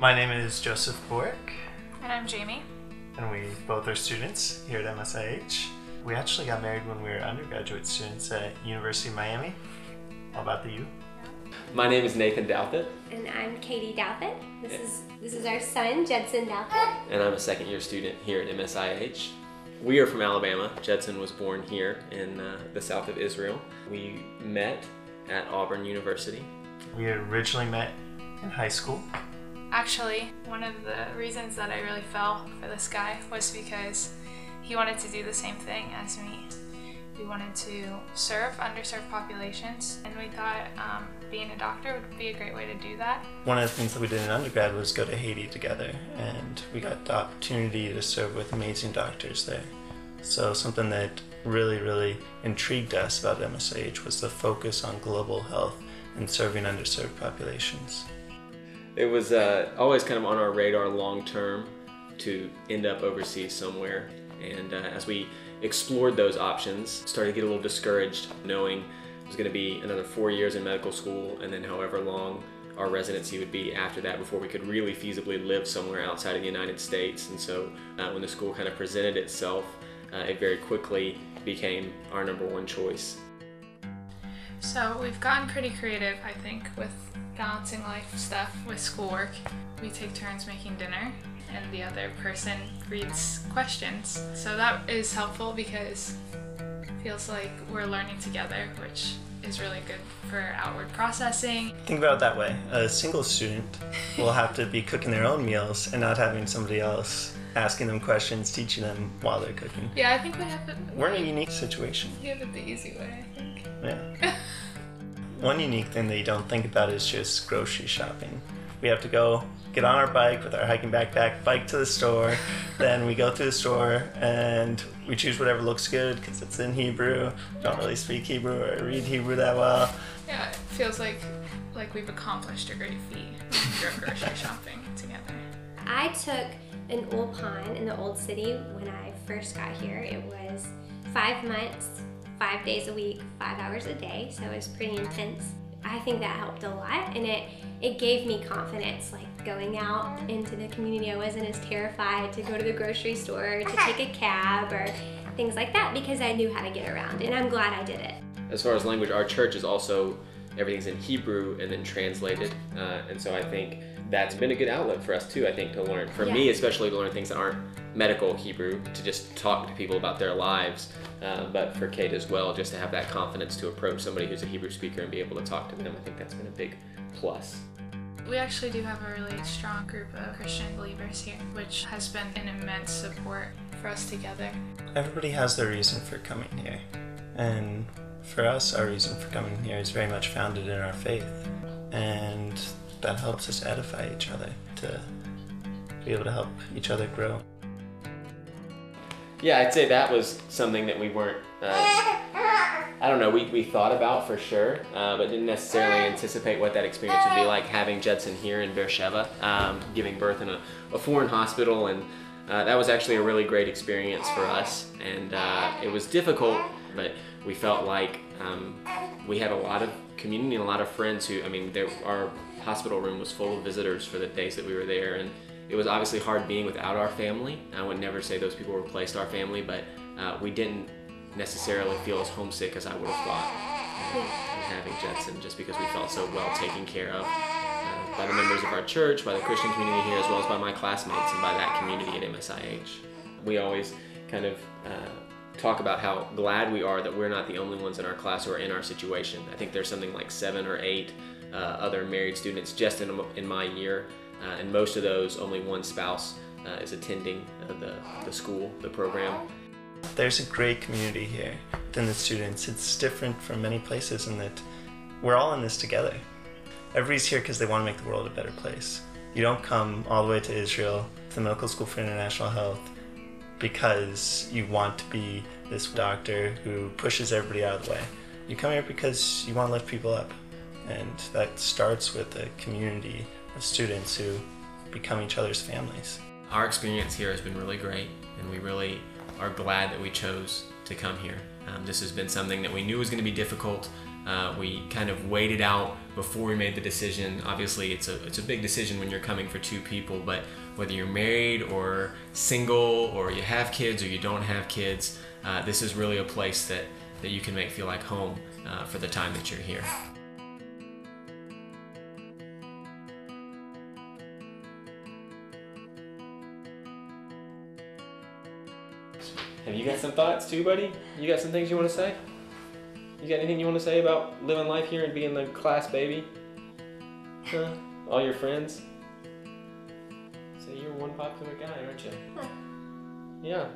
My name is Joseph Borick. And I'm Jamie. And we both are students here at MSIH. We actually got married when we were undergraduate students at University of Miami. How about you? My name is Nathan Douthit. And I'm Katie Douthit. This is our son, Judson Douthit. And I'm a second year student here at MSIH. We are from Alabama. Judson was born here in the south of Israel. We met at Auburn University. We originally met in high school. Actually, one of the reasons that I really fell for this guy was because he wanted to do the same thing as me. We wanted to serve underserved populations, and we thought being a doctor would be a great way to do that. One of the things that we did in undergrad was go to Haiti together, and we got the opportunity to serve with amazing doctors there. So something that really intrigued us about MSIH was the focus on global health and serving underserved populations. It was always kind of on our radar long term to end up overseas somewhere. And as we explored those options, started to get a little discouraged knowing it was going to be another 4 years in medical school and then however long our residency would be after that before we could really feasibly live somewhere outside of the United States. And so when the school kind of presented itself, it very quickly became our number one choice. So we've gotten pretty creative, I think, with balancing life stuff with schoolwork. We take turns making dinner, and the other person reads questions. So that is helpful because it feels like we're learning together, which is really good for outward processing. Think about it that way. A single student will have to be cooking their own meals and not having somebody else asking them questions, teaching them while they're cooking. Yeah, I think we have it. We're in a unique situation. We have it the easy way, I think. Yeah. One unique thing that you don't think about is just grocery shopping. We have to go get on our bike with our hiking backpack, bike to the store, then we go through the store and we choose whatever looks good because it's in Hebrew. Don't really speak Hebrew or read Hebrew that well. Yeah, it feels like we've accomplished a great feat when we go grocery shopping together. I took an old pond in the old city when I first got here. It was 5 months, 5 days a week, 5 hours a day, so it was pretty intense. I think that helped a lot, and it gave me confidence, like going out into the community. I wasn't as terrified to go to the grocery store, to take a cab, or things like that, because I knew how to get around, and I'm glad I did it. As far as language, our church is also, everything's in Hebrew and then translated, and so I think that's been a good outlet for us too, I think, to learn. For me, especially to learn things that aren't medical Hebrew, to just talk to people about their lives, but for Kate as well, just to have that confidence to approach somebody who's a Hebrew speaker and be able to talk to them. I think that's been a big plus. We actually do have a really strong group of Christian believers here, which has been an immense support for us together. Everybody has their reason for coming here, and for us, our reason for coming here is very much founded in our faith, and that helps us edify each other to be able to help each other grow. Yeah, I'd say that was something that we weren't, I don't know, we thought about for sure, but didn't necessarily anticipate what that experience would be like, having Judson here in Beer Sheva, giving birth in a foreign hospital, and that was actually a really great experience for us, and it was difficult, but we felt like we had a lot of community and a lot of friends who, our hospital room was full of visitors for the days that we were there, and it was obviously hard being without our family. I would never say those people replaced our family, but we didn't necessarily feel as homesick as I would have thought having Judson, just because we felt so well taken care of by the members of our church, by the Christian community here, as well as by my classmates and by that community at MSIH. We always kind of talk about how glad we are that we're not the only ones in our class who are in our situation. I think there's something like 7 or 8 other married students just in my year, and most of those, only one spouse is attending the school, the program. There's a great community here within the students. It's different from many places in that we're all in this together. Everybody's here because they want to make the world a better place. You don't come all the way to Israel, to the Medical School for International Health, because you want to be this doctor who pushes everybody out of the way. You come here because you want to lift people up, and that starts with a community of students who become each other's families. Our experience here has been really great, and we really are glad that we chose to come here. This has been something that we knew was going to be difficult, We kind of weighed it out before we made the decision. Obviously, it's a big decision when you're coming for 2 people, but whether you're married or single or you have kids or you don't have kids, this is really a place that you can make feel like home for the time that you're here. Have you got some thoughts too, buddy? You got some things you want to say? You got anything you want to say about living life here and being the class baby? Huh? All your friends? So you're one popular guy, aren't you? Yeah.